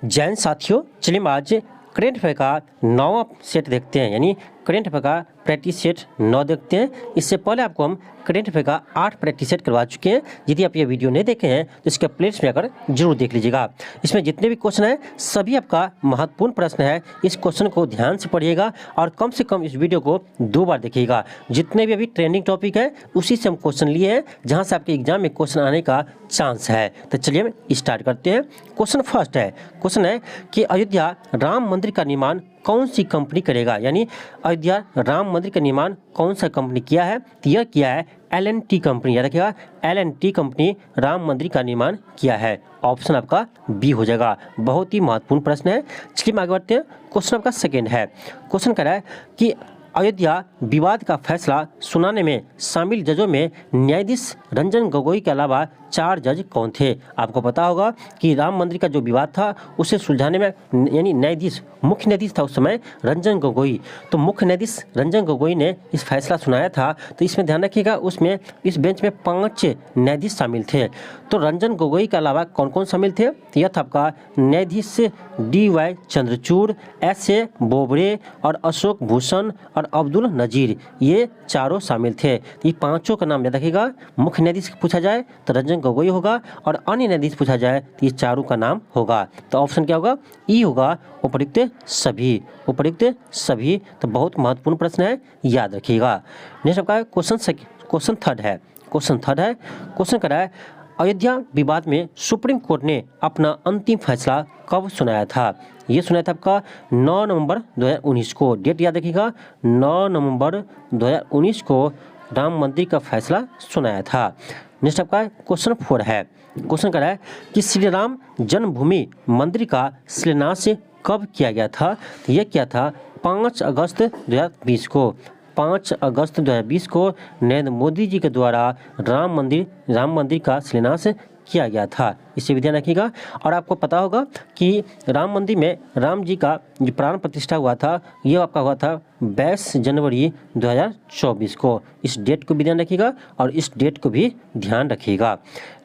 जैन साथियों, चलिए हम आज करेंट अफेयर का 9वां सेट देखते हैं, यानी करेंट अफेयर का प्रैक्टिस सेट 9 देखते हैं। इससे पहले आपको हम करेंट अफेयर का 8 प्रैक्टिस सेट करवा चुके हैं। यदि आप ये वीडियो नहीं देखे हैं तो इसके प्लेलिस्ट में आकर जरूर देख लीजिएगा। इसमें जितने भी क्वेश्चन हैं सभी आपका महत्वपूर्ण प्रश्न है। इस क्वेश्चन को ध्यान से पढ़िएगा और कम से कम इस वीडियो को 2 बार देखिएगा। जितने भी अभी ट्रेंडिंग टॉपिक है उसी से हम क्वेश्चन लिए हैं, जहाँ से आपके एग्जाम में क्वेश्चन आने का चांस है। तो चलिए हम स्टार्ट करते हैं। क्वेश्चन फर्स्ट है, क्वेश्चन है कि अयोध्या राम मंदिर का निर्माण कौन सी कंपनी करेगा, यानी अयोध्या राम मंदिर का निर्माण कौन सा कंपनी किया है। तो यह किया है L&T कंपनी। याद रखिएगा, L&T कंपनी राम मंदिर का निर्माण किया है। ऑप्शन आपका बी हो जाएगा। बहुत ही महत्वपूर्ण प्रश्न है। चलिए हम आगे बढ़ते हैं। क्वेश्चन आपका सेकेंड है, क्वेश्चन कह रहा है कि अयोध्या विवाद का फैसला सुनाने में शामिल जजों में न्यायाधीश रंजन गोगोई के अलावा 4 जज कौन थे। आपको पता होगा कि राम मंदिर का जो विवाद था उसे सुलझाने में यानी न्यायाधीश, मुख्य न्यायाधीश था उस समय रंजन गोगोई। तो मुख्य न्यायाधीश रंजन गोगोई ने इस फैसला सुनाया था। तो इसमें ध्यान रखिएगा, उसमें इस बेंच में 5 न्यायाधीश शामिल थे। तो रंजन गोगोई के अलावा कौन कौन शामिल थे। तो यह था आपका न्यायाधीश DY चंद्रचूड़, SA बोबड़े और अशोक भूषण और अब्दुल नजीर, ये चारों शामिल थे। ये 5 का नाम याद रखिएगा। मुख्य न्यायाधीश पूछा जाए तो रंजन गोगोई होगा और अन्य न्यायाधीश पूछा जाए तो ये चारों का नाम होगा। तो ऑप्शन क्या होगा, ई होगा, उपयुक्त सभी, उपयुक्त सभी। तो बहुत महत्वपूर्ण प्रश्न है, याद रखिएगा। नेक्स्ट आपका क्वेश्चन थर्ड है। क्वेश्चन कर रहा है अयोध्या विवाद में सुप्रीम कोर्ट ने अपना अंतिम फैसला कब सुनाया था। ये सुनाया था आपका 9 नवंबर 2019 को। डेट याद रखिएगा, 9 नवंबर 2019 को राम मंदिर का फैसला सुनाया था। नेक्स्ट आपका क्वेश्चन 4 है। क्वेश्चन कर रहा है कि श्री राम जन्मभूमि मंदिर का शिलान्यास कब किया गया था। तो यह किया था 5 अगस्त 2020 को। 5 अगस्त 2020 को नरेंद्र मोदी जी के द्वारा राम मंदिर का शिलान्यास किया गया था। इसे भी ध्यान रखिएगा। और आपको पता होगा कि राम मंदिर में राम जी का जो प्राण प्रतिष्ठा हुआ था ये आपका हुआ था 22 जनवरी 2024 को। इस डेट को भी ध्यान रखिएगा और इस डेट को भी ध्यान रखिएगा।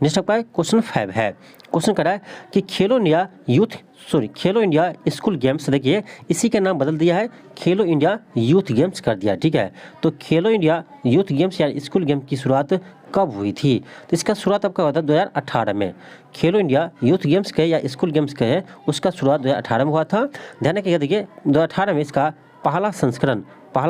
नेक्स्ट आपका क्वेश्चन 5 है। क्वेश्चन कर रहा है कि खेलो इंडिया स्कूल गेम्स, देखिए इसी का नाम बदल दिया है, खेलो इंडिया यूथ गेम्स कर दिया। ठीक है, तो खेलो इंडिया यूथ गेम्स या स्कूल गेम की शुरुआत कब हुई थी। तो इसका शुरुआत आपका हुआ था 2018 में। खेलो इंडिया यूथ गेम्स के या स्कूल गेम्स के हैं उसका शुरुआत 2018 में हुआ था। ध्यान रखिएगा, देखिए 2018 में इसका पहला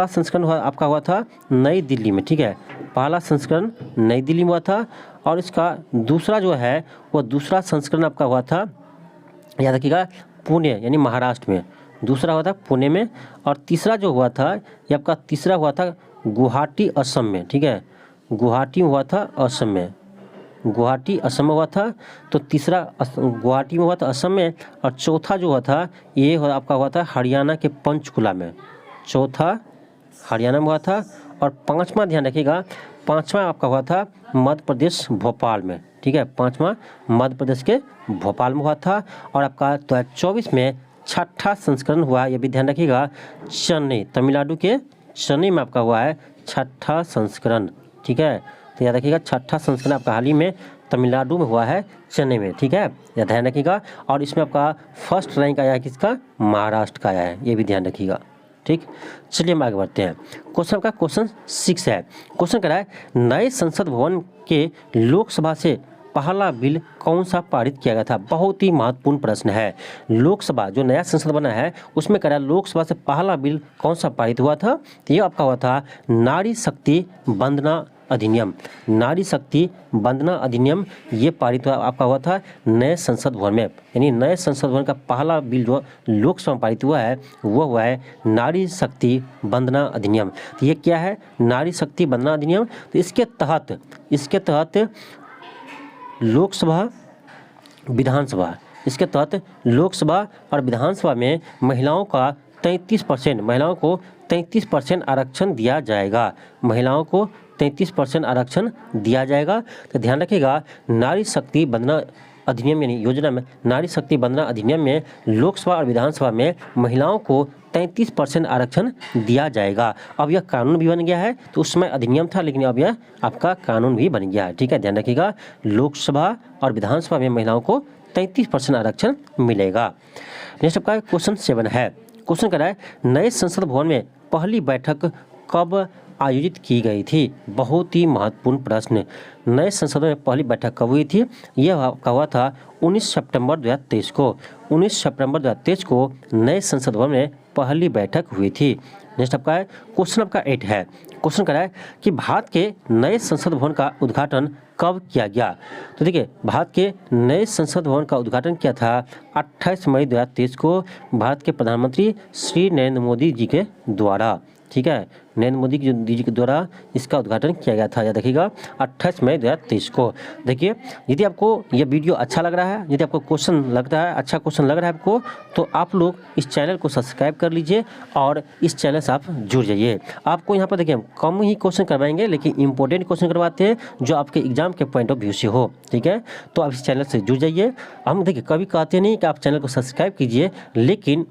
संस्करण हुआ था नई दिल्ली में। ठीक है, पहला संस्करण नई दिल्ली में हुआ था। और इसका दूसरा जो है वो दूसरा संस्करण आपका हुआ था, याद रखिएगा, पुणे यानी महाराष्ट्र में। दूसरा हुआ था पुणे में। और तीसरा जो हुआ था ये आपका तीसरा हुआ था गुवाहाटी असम में। ठीक है, गुवाहाटी हुआ था असम में, गुवाहाटी असम में हुआ था। तो तीसरा गुवाहाटी में हुआ था असम में। और चौथा जो हुआ था ये आपका हुआ था हरियाणा के पंचकुला में। चौथा हरियाणा में हुआ था। और 5वां ध्यान रखिएगा, 5वां आपका हुआ था मध्य प्रदेश भोपाल में। ठीक है, 5वां मध्य प्रदेश के भोपाल में हुआ था। और आपका 2024 में 6ठा संस्करण हुआ, ये भी ध्यान रखिएगा, चेन्नई, तमिलनाडु के चेन्नई में आपका हुआ है 6ठा संस्करण। ठीक है, तो याद रखिएगा 6ठा संस्करण आपका हाल ही में तमिलनाडु में हुआ है, चेन्नई में। ठीक है, यह ध्यान रखिएगा। और इसमें आपका फर्स्ट रैंक आया है किसका, महाराष्ट्र का आया है, ये भी ध्यान रखिएगा। ठीक, चलिए हम आगे बढ़ते हैं। क्वेश्चन 6 है। क्वेश्चन कह रहा है नए संसद भवन के लोकसभा से पहला बिल कौन सा पारित किया गया था। बहुत ही महत्वपूर्ण प्रश्न है। लोकसभा जो नया संसद बना है उसमें कह रहा है लोकसभा से पहला बिल कौन सा पारित हुआ था। तो ये आपका हुआ था नारी शक्ति वंदना अधिनियम। नारी शक्ति वंदना अधिनियम ये पारित हुआ आपका हुआ था नए संसद भवन में। यानी नए संसद भवन का पहला बिल जो लोकसभा में पारित हुआ है वो हुआ है नारी शक्ति वंदना अधिनियम। तो ये क्या है, नारी शक्ति वंदना अधिनियम। तो इसके तहत लोकसभा और विधानसभा में महिलाओं को 33% आरक्षण दिया जाएगा। महिलाओं को 33% आरक्षण दिया जाएगा। तो ध्यान रखिएगा, नारी शक्ति वंदना अधिनियम यानी योजना में, नारी शक्ति वंदना अधिनियम में लोकसभा और विधानसभा में महिलाओं को 33% आरक्षण दिया जाएगा। अब यह कानून भी बन गया है। तो उस समय अधिनियम था लेकिन अब यह आपका कानून भी बन गया है। ठीक है, ध्यान रखिएगा, लोकसभा और विधानसभा में महिलाओं को 33% आरक्षण मिलेगा। नेक्स्ट आपका क्वेश्चन 7 है। क्वेश्चन कर रहा है नए संसद भवन में पहली बैठक कब आयोजित की गई थी? बहुत ही महत्वपूर्ण प्रश्न। नए संसद में पहली बैठक कब हुई थी? यह हुआ था 19 सितंबर 2023 को। 19 सितंबर 2023 को नए संसद भवन में पहली बैठक हुई थी। नेक्स्ट आपका है क्वेश्चन आपका 8 है। क्वेश्चन कर रहा है कि भारत के नए संसद भवन का उद्घाटन कब किया गया? तो देखिए भारत के नए संसद भवन का उद्घाटन किया था 28 मई 2023 को भारत के प्रधानमंत्री श्री नरेंद्र मोदी जी के द्वारा। ठीक है, नरेंद्र मोदी जी के द्वारा इसका उद्घाटन किया गया था। याद रखिएगा 28 मई 2023 को। देखिए यदि आपको यह वीडियो अच्छा लग रहा है, यदि आपको क्वेश्चन लगता है अच्छा क्वेश्चन लग रहा है आपको, तो आप लोग इस चैनल को सब्सक्राइब कर लीजिए और इस चैनल से आप जुड़ जाइए। आपको यहाँ पर देखिए कम ही क्वेश्चन करवाएंगे लेकिन इंपॉर्टेंट क्वेश्चन करवाते हैं जो आपके एग्जाम के पॉइंट ऑफ व्यू से हो। ठीक है, तो आप इस चैनल से जुड़ जाइए। हम देखिए कभी कहते नहीं कि आप चैनल को सब्सक्राइब कीजिए, लेकिन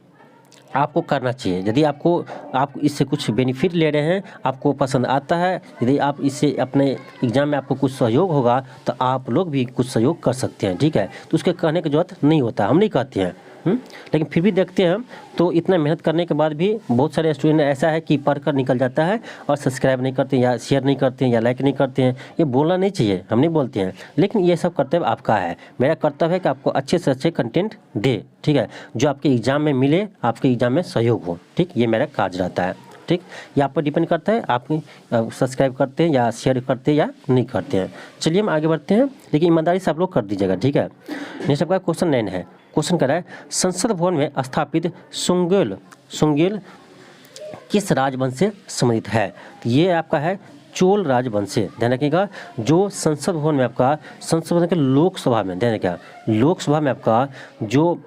आपको करना चाहिए। यदि आप इससे कुछ बेनिफिट ले रहे हैं, आपको पसंद आता है, यदि आप इससे अपने एग्जाम में आपको कुछ सहयोग होगा तो आप लोग भी कुछ सहयोग कर सकते हैं। ठीक है, तो उसके कहने की जरूरत नहीं होता, हम नहीं कहते हैं। लेकिन फिर भी देखते हैं हम तो इतना मेहनत करने के बाद भी बहुत सारे स्टूडेंट ऐसा है कि पढ़कर निकल जाता है और सब्सक्राइब नहीं करते या शेयर नहीं करते हैं या लाइक नहीं करते हैं। ये बोलना नहीं चाहिए, हम नहीं बोलते हैं, लेकिन ये सब कर्तव्य आपका है। मेरा कर्तव्य है कि आपको अच्छे से अच्छे कंटेंट दे, ठीक है, जो आपके एग्जाम में मिले, आपके एग्जाम में सहयोग हो। ठीक, ये मेरा कार्य रहता है। ठीक, ये आप पर डिपेंड करता है आप सब्सक्राइब करते हैं या शेयर करते हैं या नहीं करते हैं। चलिए हम आगे बढ़ते हैं, लेकिन ईमानदारी से आप लोग कर दीजिएगा। ठीक है, नेक्स्ट आपका क्वेश्चन 9 है। क्वेश्चन कर रहा है संसद भवन में स्थापित सुंगेल किस राजवंश से संबंधित है? तो ये आपका है चोल राजवंश से। ध्यान रखिएगा जो संसद भवन में आपका संसद भवन के लोकसभा में, ध्यान रखिएगा लोकसभा में आपका जो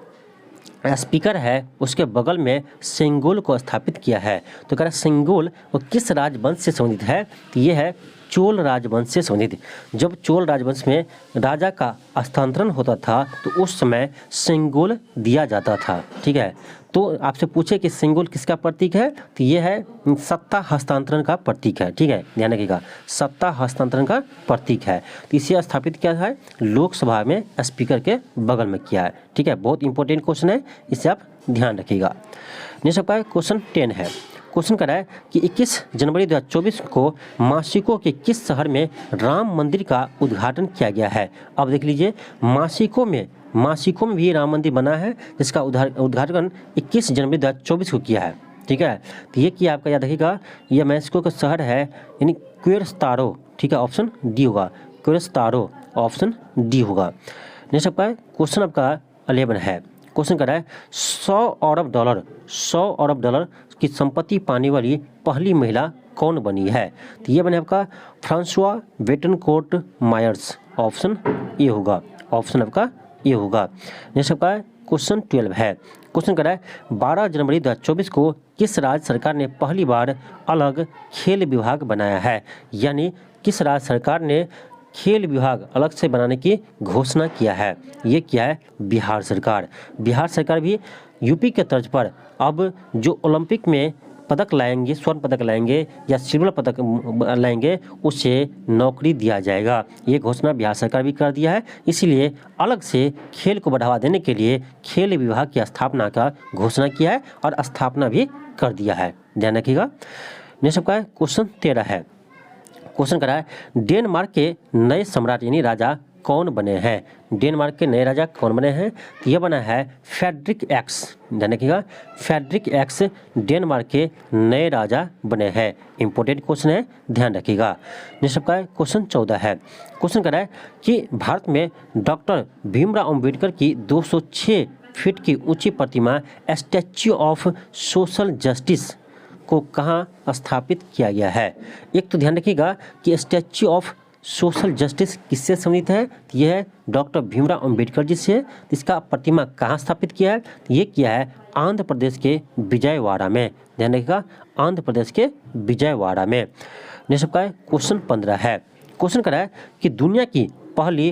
स्पीकर है उसके बगल में सिंगोल को स्थापित किया है। तो कह रहा है सिंगोल वो किस राजवंश से संबंधित है? तो ये है चोल राजवंश से संबंधित। जब चोल राजवंश में राजा का हस्तांतरण होता था तो उस समय सिंगोल दिया जाता था। ठीक है, तो आपसे पूछे कि सिंगोल किसका प्रतीक है? तो ये है सत्ता हस्तांतरण का प्रतीक है। ठीक है, ध्यान रखिएगा सत्ता हस्तांतरण का प्रतीक है। तो इसे स्थापित किया है लोकसभा में स्पीकर के बगल में किया है। ठीक है, बहुत इंपॉर्टेंट क्वेश्चन है, इसे आप ध्यान रखिएगा। नेक्स्ट आपका क्वेश्चन 10 है। क्वेश्चन कर रहा है कि 21 जनवरी 2024 को मासिको के किस शहर में राम मंदिर का उद्घाटन किया गया है? अब देख लीजिए मासिको में भी राम मंदिर बना है जिसका उद्घाटन 21 जनवरी 2024 को किया है। ठीक है, तो ये किया आपका याद रखिएगा यह मैक्सिको का शहर है यानी क्वेरेस्तारो। ठीक है, ऑप्शन डी होगा, क्वेरेस्तारो ऑप्शन डी होगा। नेक्स्ट आपका क्वेश्चन आपका 11 है। क्वेश्चन कर रहा है 100 अरब डॉलर की संपत्ति पाने वाली पहली महिला कौन बनी है? तो ये बने आपका Francoise Bettencourt Meyers. Option A होगा, ऑप्शन आपका ए होगा। नेक्स्ट आपका क्वेश्चन 12 है। क्वेश्चन कर रहा है 12 जनवरी 2024 को किस राज्य सरकार ने पहली बार अलग खेल विभाग बनाया है? यानी किस राज्य सरकार ने खेल विभाग अलग से बनाने की घोषणा किया है? ये क्या है? बिहार सरकार। बिहार सरकार भी यूपी के तर्ज पर अब जो ओलंपिक में पदक लाएंगे, स्वर्ण पदक लाएंगे या सिल्वर पदक लाएंगे, उसे नौकरी दिया जाएगा। ये घोषणा बिहार सरकार भी कर दिया है। इसीलिए अलग से खेल को बढ़ावा देने के लिए खेल विभाग की स्थापना का घोषणा किया है और स्थापना भी कर दिया है। ध्यान रखिएगा। नेक्स्ट आपका क्वेश्चन 13 है। क्वेश्चन करा है डेनमार्क के नए सम्राट यानी राजा कौन बने हैं? डेनमार्क के नए राजा कौन बने हैं? तो यह बना है फ्रेडरिक एक्स। ध्यान रखिएगा फ्रेडरिक एक्स डेनमार्क के नए राजा बने हैं। इंपॉर्टेंट क्वेश्चन है, ध्यान रखिएगा। नेक्स्ट आपका क्वेश्चन 14 है। क्वेश्चन करा है कि भारत में डॉक्टर भीमराव अंबेडकर की 206 फीट की ऊंची प्रतिमा स्टैच्यू ऑफ सोशल जस्टिस को कहाँ स्थापित किया गया है? एक तो ध्यान रखिएगा कि स्टैच्यू ऑफ सोशल जस्टिस किससे संबंधित है? तो यह है डॉक्टर भीमराव अंबेडकर जी से। इसका प्रतिमा कहाँ स्थापित किया है? तो ये किया है आंध्र प्रदेश के विजयवाड़ा में। ध्यान रखिएगा आंध्र प्रदेश के विजयवाड़ा में। नेक्स्ट आपका क्वेश्चन 15 है। क्वेश्चन करा है कि दुनिया की पहली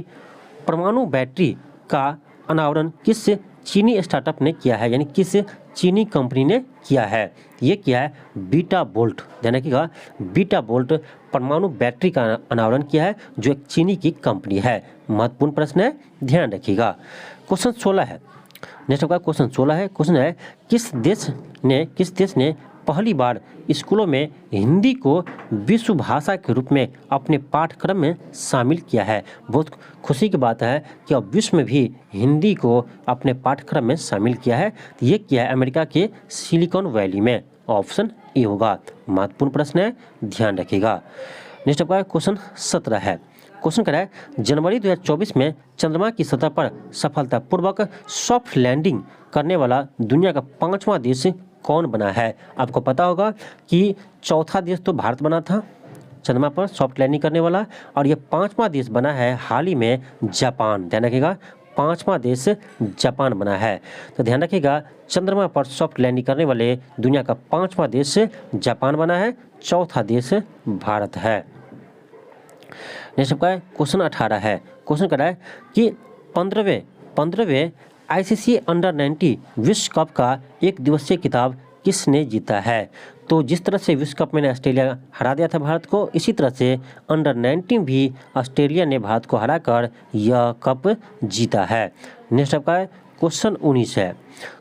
परमाणु बैटरी का अनावरण किस चीनी स्टार्टअप ने किया है? यानी किस चीनी कंपनी ने किया है? ये किया है बीटा बोल्ट। ध्यान रखिएगा बीटा बोल्ट परमाणु बैटरी का अनावरण किया है जो एक चीनी की कंपनी है। महत्वपूर्ण प्रश्न है, ध्यान रखिएगा। क्वेश्चन 16 है, नेक्स्ट आपका क्वेश्चन 16 है। क्वेश्चन है किस देश ने पहली बार स्कूलों में हिंदी को विश्व भाषा के रूप में अपने पाठ्यक्रम में शामिल किया है। बहुत खुशी की बात है कि अब विश्व में भी हिंदी को अपने पाठ्यक्रम में शामिल किया है। तो ये किया है अमेरिका के सिलिकॉन वैली में। ऑप्शन ए होगा। महत्वपूर्ण प्रश्न है, ध्यान रखिएगा। नेक्स्ट आपका क्वेश्चन 17 है। क्वेश्चन कह रहा है जनवरी 2024 में चंद्रमा की सतह पर सफलतापूर्वक सॉफ्ट लैंडिंग करने वाला दुनिया का 5वां देश कौन बना है। आपको पता होगा कि चौथा देश तो भारत बना था चंद्रमा पर सॉफ्ट लैंडिंग करने वाला, और ये 5वां देश बना है हाल ही में जापान। ध्यान रखिएगा, 5वां देश जापान बना है। तो ध्यान रखिएगा, चंद्रमा पर सॉफ्ट लैंडिंग करने वाले दुनिया का 5वां देश जापान बना है, चौथा देश भारत है। नेक्स्ट आपका क्वेश्चन 18 है। क्वेश्चन कर रहा है कि 15वें ICC अंडर-19 विश्व कप का एक दिवसीय खिताब किसने जीता है। तो जिस तरह से विश्व कप में ऑस्ट्रेलिया हरा दिया था भारत को, इसी तरह से अंडर-19 भी ऑस्ट्रेलिया ने भारत को हराकर यह कप जीता है। नेक्स्ट आपका क्वेश्चन 19 है।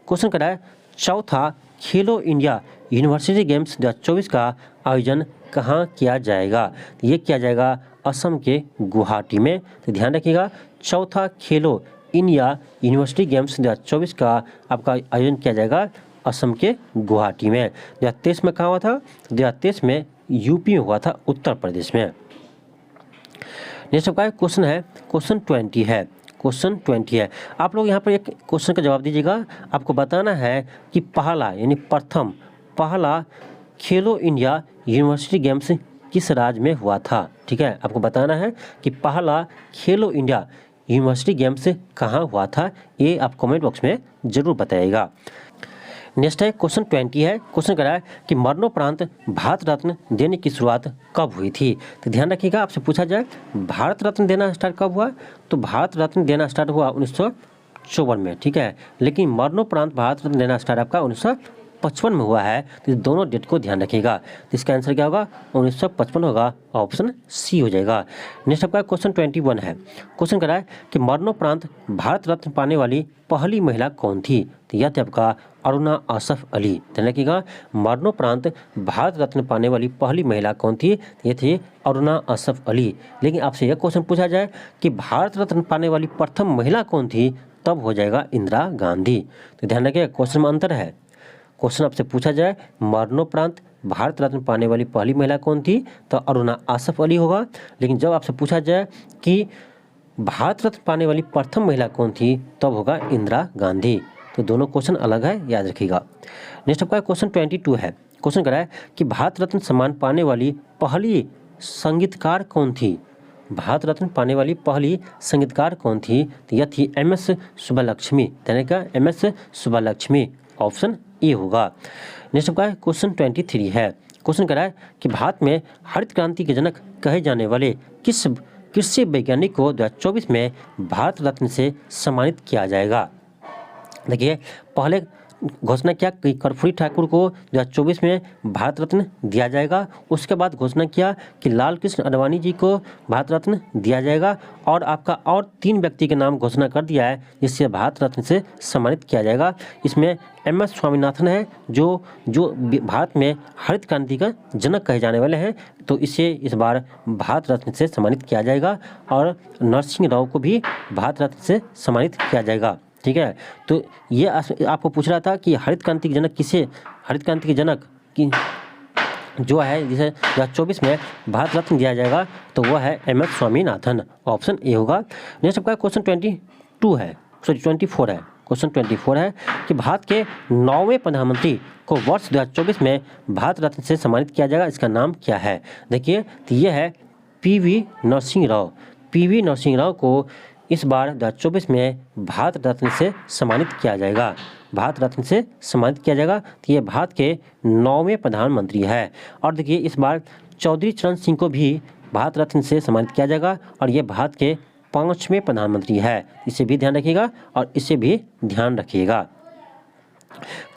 क्वेश्चन कर रहा है चौथा खेलो इंडिया यूनिवर्सिटी गेम्स 2024 का आयोजन कहाँ किया जाएगा। ये किया जाएगा असम के गुवाहाटी में। तो ध्यान रखिएगा, चौथा खेलो इंडिया यूनिवर्सिटी गेम्स 2024 का आपका आयोजन किया जाएगा असम के गुवाहाटी में। 2023 में कहाँ हुआ था, 2023 में यूपी में हुआ था, उत्तर प्रदेश में। नेक्स्ट आपका क्वेश्चन है क्वेश्चन 20 है। क्वेश्चन 20 है, आप लोग यहाँ पर एक क्वेश्चन का जवाब दीजिएगा। आपको बताना है कि पहला यानी पहला खेलो इंडिया यूनिवर्सिटी गेम्स किस राज्य में हुआ था। ठीक है, आपको बताना है कि पहला खेलो इंडिया यूनिवर्सिटी गेम्स कहाँ हुआ था। ये आप कमेंट बॉक्स में जरूर बताइएगा। नेक्स्ट है क्वेश्चन 20 है। क्वेश्चन करा है कि मरणोपरांत भारत रत्न देने की शुरुआत कब हुई थी। तो ध्यान रखिएगा, आपसे पूछा जाए भारत रत्न देना स्टार्ट कब हुआ, तो भारत रत्न देना स्टार्ट हुआ 1954 में। ठीक है, लेकिन मरणोपरांत भारत रत्न देना स्टार्ट आपका 1955 में हुआ है। तो इस दोनों डेट को ध्यान रखिएगा। तो इसका आंसर क्या होगा, 1955 होगा, ऑप्शन सी हो जाएगा। नेक्स्ट आपका क्वेश्चन 21 है। क्वेश्चन करा है कि मरणोपरांत भारत रत्न पाने वाली पहली महिला कौन थी। तो यह थी आपका अरुणा असफ अली। ध्यान रखिएगा, मरणोपरांत भारत रत्न पाने वाली पहली महिला कौन थी, ये थी अरुणा असफ अली। लेकिन आपसे यह क्वेश्चन पूछा जाए कि भारत रत्न पाने वाली प्रथम महिला कौन थी, तब हो जाएगा इंदिरा गांधी। तो ध्यान रखिएगा, क्वेश्चन में अंतर है। क्वेश्चन आपसे पूछा जाए मरणोपरांत भारत रत्न पाने वाली पहली महिला कौन थी, तो अरुणा असफ अली होगा। लेकिन जब आपसे पूछा जाए कि भारत रत्न पाने वाली प्रथम महिला कौन थी, तब होगा इंदिरा गांधी। तो दोनों क्वेश्चन अलग है, याद रखिएगा। नेक्स्ट आपका क्वेश्चन 22 है। क्वेश्चन करा है कि भारत रत्न सम्मान पाने वाली पहली संगीतकार कौन थी। भारत रत्न पाने वाली पहली संगीतकार कौन थी, तो यह थी MS सुब्बालक्ष्मी। यानी का MS सुब्बालक्ष्मी, ऑप्शन ए होगा। नेक्स्ट आपका क्वेश्चन 23 है। क्वेश्चन करा है कि भारत में हरित क्रांति के जनक कहे जाने वाले किस कृषि वैज्ञानिक को 2024 में भारत रत्न से सम्मानित किया जाएगा। देखिए, पहले घोषणा किया कि कर्पूरी ठाकुर को 2024 में भारत रत्न दिया जाएगा। उसके बाद घोषणा किया कि लाल कृष्ण आडवाणी जी को भारत रत्न दिया जाएगा, और आपका और 3 व्यक्ति के नाम घोषणा कर दिया है जिससे भारत रत्न से सम्मानित किया जाएगा। इसमें MS स्वामीनाथन है जो भारत में हरित क्रांति का जनक कहे जाने वाले हैं, तो इसे इस बार भारत रत्न से सम्मानित किया जाएगा। और नरसिंह राव को भी भारत रत्न से सम्मानित किया जाएगा। ठीक है, तो ये आपको पूछ रहा था कि हरित क्रांति के जनक किसे, हरित क्रांति के जनक की जो है जिसे 2024 में भारत रत्न दिया जाएगा, तो वह है MS स्वामीनाथन, ऑप्शन ए होगा। नेक्स्ट आपका क्वेश्चन 24 है। क्वेश्चन 24 है कि भारत के 9वें प्रधानमंत्री को वर्ष 2024 में भारत रत्न से सम्मानित किया जाएगा। इसका नाम क्या है। देखिए, तो ये है PV नरसिंह राव। PV नरसिंह राव को इस बार 2024 में भारत रत्न से सम्मानित किया जाएगा। भारत रत्न से सम्मानित किया जाएगा। तो ये भारत के 9वें प्रधानमंत्री है। और देखिए, इस बार चौधरी चरण सिंह को भी भारत रत्न से सम्मानित किया जाएगा, और ये भारत के 5वें प्रधानमंत्री है। इसे भी ध्यान रखिएगा और इसे भी ध्यान रखिएगा।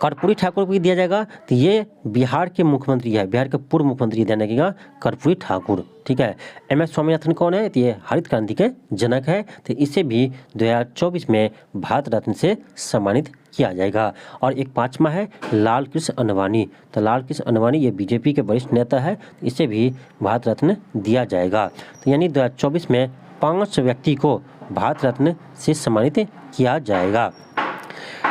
कर्पूरी ठाकुर को भी दिया जाएगा, तो ये बिहार के मुख्यमंत्री है, बिहार के पूर्व मुख्यमंत्री देने लगेगा कर्पूरी ठाकुर। ठीक है। एम.एस. स्वामीनाथन कौन है? तो ये हरित क्रांति के जनक है, तो इसे भी 2024 में भारत रत्न से सम्मानित किया जाएगा। और एक 5वां है लाल कृष्ण अडवाणी, तो लाल कृष्ण अडवाणी ये बीजेपी के वरिष्ठ नेता है, इसे भी भारत रत्न दिया जाएगा। तो यानी 2024 में 5 व्यक्ति को भारत रत्न से सम्मानित किया जाएगा।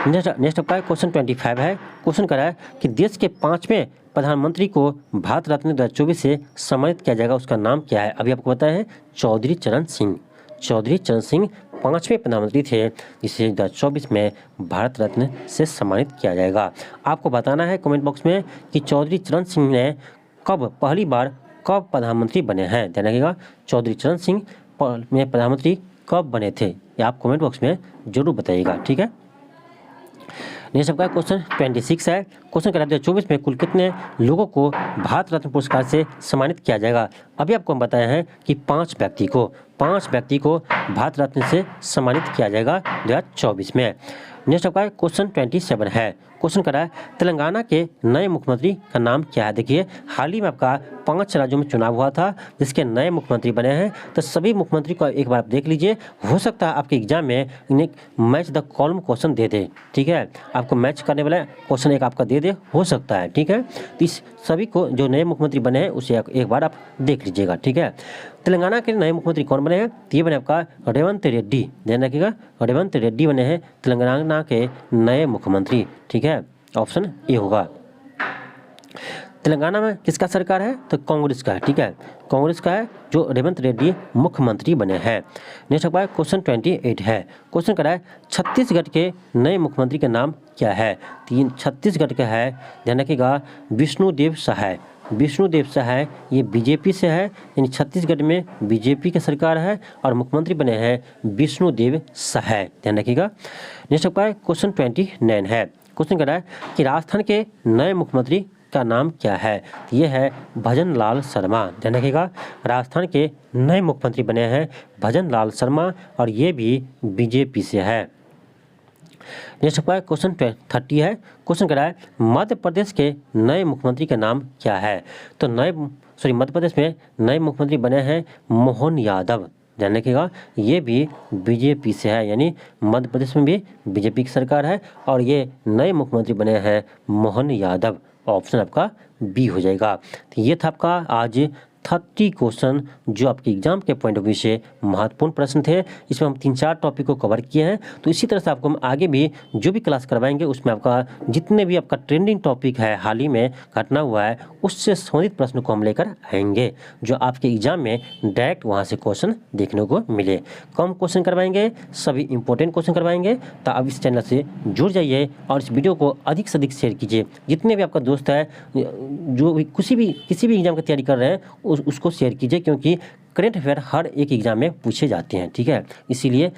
नेक्स्ट आपका क्वेश्चन 25 है। क्वेश्चन कर रहा है कि देश के 5वें प्रधानमंत्री को भारत रत्न 2024 से सम्मानित किया जाएगा, उसका नाम क्या है? अभी आपको पता है चौधरी चरण सिंह। चौधरी चरण सिंह 5वें प्रधानमंत्री थे, जिसे 2024 में भारत रत्न से सम्मानित किया जाएगा। आपको बताना है कमेंट बॉक्स में कि चौधरी चरण सिंह ने पहली बार कब प्रधानमंत्री बने हैं। ध्यान रखिएगा, चौधरी चरण सिंह में प्रधानमंत्री कब बने थे, ये आप कमेंट बॉक्स में जरूर बताइएगा। ठीक है। नेक्स्ट आपका क्वेश्चन 26 है। क्वेश्चन कर रहा है 2024 में कुल कितने लोगों को भारत रत्न पुरस्कार से सम्मानित किया जाएगा? अभी आपको हम बताए हैं कि 5 व्यक्ति को भारत रत्न से सम्मानित किया जाएगा 2024 में। नेक्स्ट आपका क्वेश्चन 27 है। क्वेश्चन कर रहा है तेलंगाना के नए मुख्यमंत्री का नाम क्या है? देखिए, हाल ही में आपका 5 राज्यों में चुनाव हुआ था जिसके नए मुख्यमंत्री बने हैं, तो सभी मुख्यमंत्री को एक बार आप देख लीजिए। हो सकता है आपके एग्जाम में इन्हें मैच द कॉलम क्वेश्चन दे दे। ठीक है, आपको मैच करने वाला क्वेश्चन एक आपका दे दे, हो सकता है। ठीक है, तो इस सभी को जो नए मुख्यमंत्री बने हैं उसे एक बार आप देख लीजिएगा। ठीक है, तेलंगाना के नए मुख्यमंत्री कौन बने हैं? तो ये बने आपका रेवंत रेड्डी। ध्यान रखिएगा, रेवंत रेड्डी बने हैं तेलंगाना के नए मुख्यमंत्री। ठीक है, ऑप्शन ए होगा। तेलंगाना में किसका सरकार है? तो कांग्रेस का है। ठीक है, कांग्रेस का है जो रेवंत रेड्डी मुख्यमंत्री बने हैं। नेक्स्ट आपका क्वेश्चन 28 है। क्वेश्चन कर रहा है छत्तीसगढ़ के नए मुख्यमंत्री का नाम क्या है? छत्तीसगढ़ का है, ध्यान रखिएगा, विष्णुदेव सहाय। विष्णुदेव सहाय ये बीजेपी से है, यानी छत्तीसगढ़ में बीजेपी की सरकार है और मुख्यमंत्री बने हैं विष्णुदेव सहाय। ध्यान रखिएगा। नेक्स्ट आपका क्वेश्चन 29 है। क्वेश्चन कर रहा है कि राजस्थान के नए मुख्यमंत्री का नाम क्या है? ये है भजन लाल शर्मा। ध्यान रखिएगा, राजस्थान के नए मुख्यमंत्री बने हैं भजन लाल शर्मा और ये भी बीजेपी से है। नेक्स्ट आपका क्वेश्चन 30 है। क्वेश्चन कर रहा है मध्य प्रदेश के नए मुख्यमंत्री का नाम क्या है? तो मध्य प्रदेश में नए मुख्यमंत्री बने हैं मोहन यादव। ध्यान रखिएगा, ये भी बीजेपी से है, यानी मध्य प्रदेश में भी बीजेपी की सरकार है और ये नए मुख्यमंत्री बने हैं मोहन यादव। ऑप्शन आपका बी हो जाएगा। तो ये था आपका आज 30 क्वेश्चन जो आपके एग्जाम के पॉइंट ऑफ व्यू से महत्वपूर्ण प्रश्न थे। इसमें हम 3-4 टॉपिक को कवर किए हैं, तो इसी तरह से आपको हम आगे भी जो भी क्लास करवाएंगे उसमें आपका जितने भी आपका ट्रेंडिंग टॉपिक है, हाल ही में घटना हुआ है, उससे संबंधित प्रश्न को हम लेकर आएंगे जो आपके एग्जाम में डायरेक्ट वहाँ से क्वेश्चन देखने को मिले। कम क्वेश्चन करवाएंगे, सभी इंपॉर्टेंट क्वेश्चन करवाएंगे। तो आप इस चैनल से जुड़ जाइए और इस वीडियो को अधिक से अधिक शेयर कीजिए। जितने भी आपका दोस्त है जो भी किसी भी एग्जाम की तैयारी कर रहे हैं उसको शेयर कीजिए, क्योंकि करंट अफेयर हर एक एग्जाम में पूछे जाते हैं। ठीक है, इसीलिए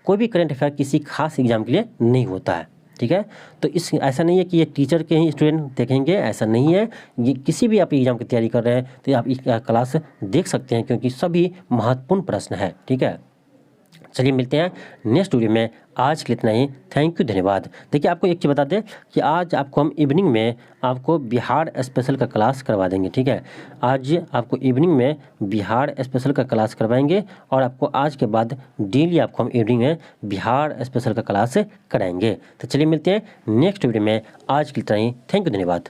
कोई भी करंट अफेयर किसी खास एग्जाम के लिए नहीं होता है। ठीक है, तो ऐसा नहीं है कि ये टीचर के ही स्टूडेंट देखेंगे, ऐसा नहीं है। ये किसी भी आप एग्जाम की तैयारी कर रहे हैं तो आप इस क्लास देख सकते हैं, क्योंकि सभी महत्वपूर्ण प्रश्न है। ठीक है, चलिए मिलते हैं नेक्स्ट वीडियो में। आज के लिए इतना ही, थैंक यू, धन्यवाद। देखिए, आपको एक चीज़ बता दें कि आज आपको हम इवनिंग में आपको बिहार स्पेशल का क्लास करवा देंगे। ठीक है, आज आपको इवनिंग में बिहार स्पेशल का क्लास करवाएंगे और आपको आज के बाद डेली आपको हम इवनिंग में बिहार स्पेशल का क्लास कराएंगे। तो चलिए मिलते हैं नेक्स्ट वीडियो में। आज के लिए इतना ही, थैंक यू, धन्यवाद।